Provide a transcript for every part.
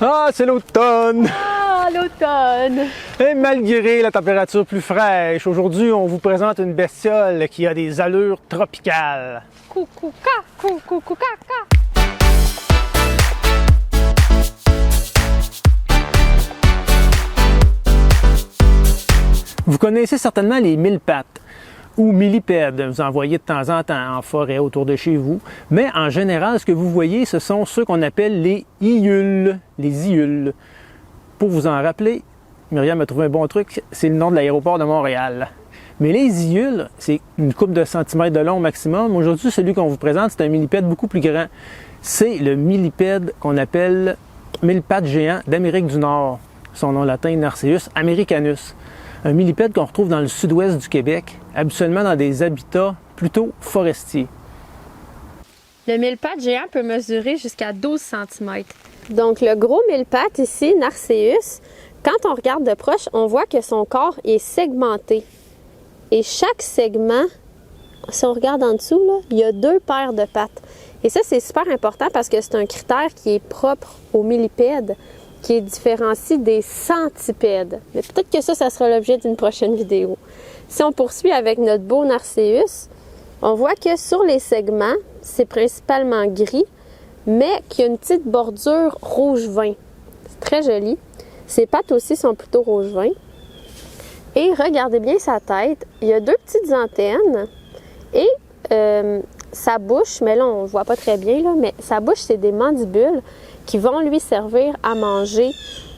Ah, c'est l'automne! Ah, l'automne! Et malgré la température plus fraîche, aujourd'hui, on vous présente une bestiole qui a des allures tropicales. Coucouca, coucoucaca! Vous connaissez certainement les mille-pattes ou millipèdes, vous en voyez de temps en temps en forêt autour de chez vous. Mais en général, ce que vous voyez, ce sont ceux qu'on appelle les iules. Les iules. Pour vous en rappeler, Myriam a trouvé un bon truc, c'est le nom de l'aéroport de Montréal. Mais les iules, c'est une couple de centimètres de long maximum. Aujourd'hui, celui qu'on vous présente, c'est un millipède beaucoup plus grand. C'est le millipède qu'on appelle mille-pattes géant d'Amérique du Nord. Son nom latin, Narceus americanus. Un millipède qu'on retrouve dans le sud-ouest du Québec, habituellement dans des habitats plutôt forestiers. Le mille-pattes géant peut mesurer jusqu'à 12 cm. Donc, le gros mille-pattes ici, Narceus, quand on regarde de proche, on voit que son corps est segmenté. Et chaque segment, si on regarde en dessous, là, il y a 2 paires de pattes. Et ça, c'est super important parce que c'est un critère qui est propre aux millipèdes, qui est différencié des centipèdes. Mais peut-être que ça sera l'objet d'une prochaine vidéo. Si on poursuit avec notre beau Narceus, on voit que sur les segments, c'est principalement gris, mais qu'il y a une petite bordure rouge vin. C'est très joli. Ses pattes aussi sont plutôt rouge vin. Et regardez bien sa tête. Il y a 2 petites antennes et sa bouche, mais là on ne voit pas très bien, là, mais sa bouche, c'est des mandibules qui vont lui servir à manger,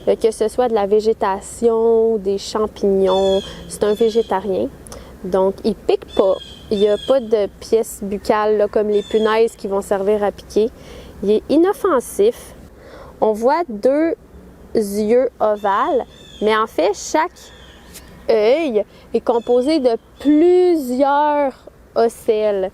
que ce soit de la végétation, des champignons. C'est un végétarien. Donc, il pique pas. Il n'y a pas de pièces buccales là, comme les punaises qui vont servir à piquer. Il est inoffensif. On voit 2 yeux ovales, mais en fait, chaque œil est composé de plusieurs ocelles.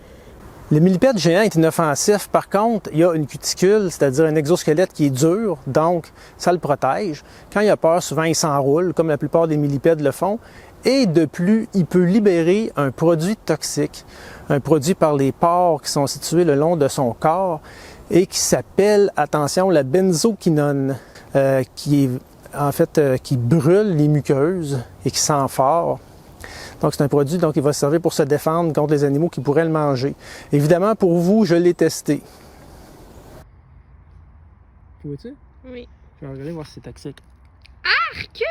Le millipède géant est inoffensif. Par contre, il y a une cuticule, c'est-à-dire un exosquelette qui est dur, donc ça le protège. Quand il a peur, souvent il s'enroule, comme la plupart des millipèdes le font. Et de plus, il peut libérer un produit toxique, un produit par les pores qui sont situés le long de son corps et qui s'appelle, attention, la benzoquinone, qui brûle les muqueuses et qui sent fort. Donc, c'est un produit qui va servir pour se défendre contre les animaux qui pourraient le manger. Évidemment, pour vous, je l'ai testé. Tu vois-tu? Oui. Je vais regarder voir si c'est toxique. Arc!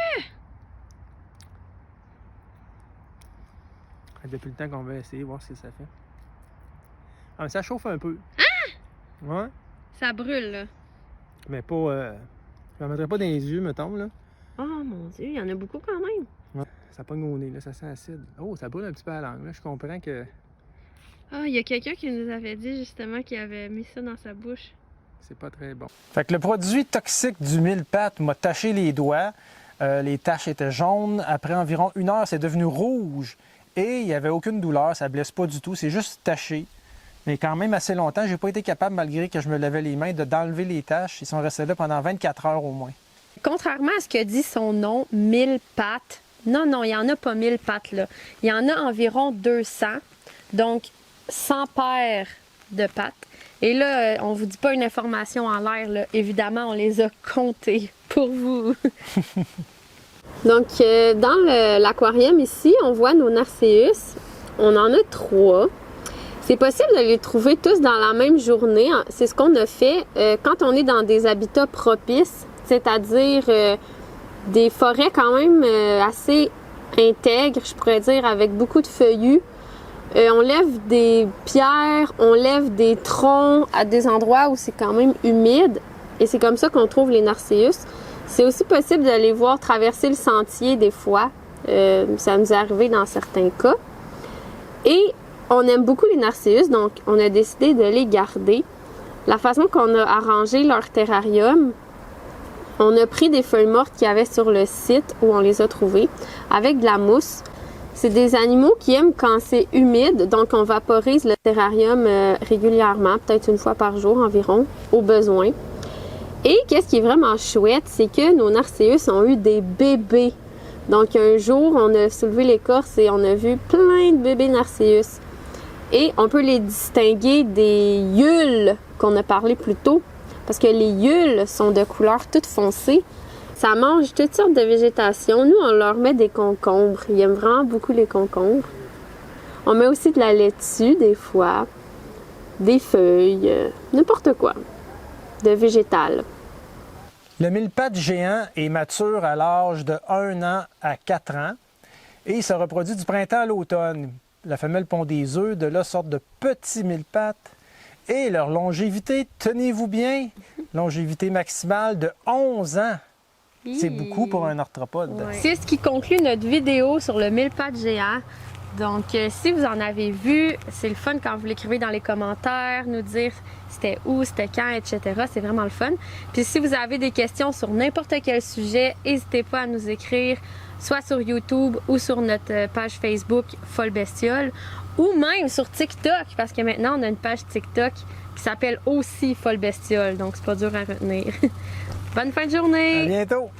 Depuis le temps qu'on va essayer, voir ce que ça fait. Ah, mais ça chauffe un peu. Ah! Ouais. Ça brûle, là. Mais pas... je ne mettrais pas dans les yeux, mettons, là. Oh mon Dieu, il y en a beaucoup quand même. Ouais. Ça pogne au nez, là, ça sent acide. Oh, ça brûle un petit peu à la langue, là. Je comprends que... Ah, il y a quelqu'un qui nous avait dit justement qu'il avait mis ça dans sa bouche. C'est pas très bon. Fait que le produit toxique du mille-pattes m'a taché les doigts. Les taches étaient jaunes. Après environ 1 heure, c'est devenu rouge. Et il n'y avait aucune douleur, ça blesse pas du tout, c'est juste taché. Mais quand même assez longtemps, j'ai pas été capable, malgré que je me lavais les mains, d'enlever les taches. Ils sont restés là pendant 24 heures au moins. Contrairement à ce que dit son nom, mille-pattes, non, il n'y en a pas 1000 pattes, là. Il y en a environ 200, donc 100 paires de pattes. Et là, on vous dit pas une information en l'air, là. Évidemment, on les a comptées pour vous. Donc, dans l'aquarium ici, on voit nos Narceus. On en a 3. C'est possible de les trouver tous dans la même journée. C'est ce qu'on a fait quand on est dans des habitats propices, c'est-à-dire des forêts quand même assez intègres, je pourrais dire, avec beaucoup de feuillus. On lève des pierres, on lève des troncs à des endroits où c'est quand même humide. Et c'est comme ça qu'on trouve les Narceus. C'est aussi possible de les voir traverser le sentier des fois. Ça nous est arrivé dans certains cas. Et on aime beaucoup les Narceus, donc on a décidé de les garder. La façon qu'on a arrangé leur terrarium, on a pris des feuilles mortes qu'il y avait sur le site où on les a trouvées avec de la mousse. C'est des animaux qui aiment quand c'est humide, donc on vaporise le terrarium régulièrement, peut-être 1 fois par jour environ, au besoin. Et qu'est-ce qui est vraiment chouette, c'est que nos Narceus ont eu des bébés. Donc un jour, on a soulevé l'écorce et on a vu plein de bébés Narceus. Et on peut les distinguer des iules qu'on a parlé plus tôt. parce que les yules sont de couleur toute foncée. Ça mange toutes sortes de végétation. Nous, on leur met des concombres. Ils aiment vraiment beaucoup les concombres. On met aussi de la laitue des fois, des feuilles, n'importe quoi, de végétal. Le mille-pattes géant est mature à l'âge de 1 an à 4 ans et il se reproduit du printemps à l'automne. La femelle pond des œufs, de là sortent de petits mille-pattes et leur longévité, tenez-vous bien, longévité maximale de 11 ans. C'est beaucoup pour un arthropode. Ouais. C'est ce qui conclut notre vidéo sur le mille-pattes géant. Donc, si vous en avez vu, c'est le fun quand vous l'écrivez dans les commentaires, nous dire c'était où, c'était quand, etc. C'est vraiment le fun. Puis si vous avez des questions sur n'importe quel sujet, n'hésitez pas à nous écrire, soit sur YouTube ou sur notre page Facebook Folle Bestiole, ou même sur TikTok, parce que maintenant on a une page TikTok qui s'appelle aussi Folle Bestiole, donc c'est pas dur à retenir. Bonne fin de journée! À bientôt!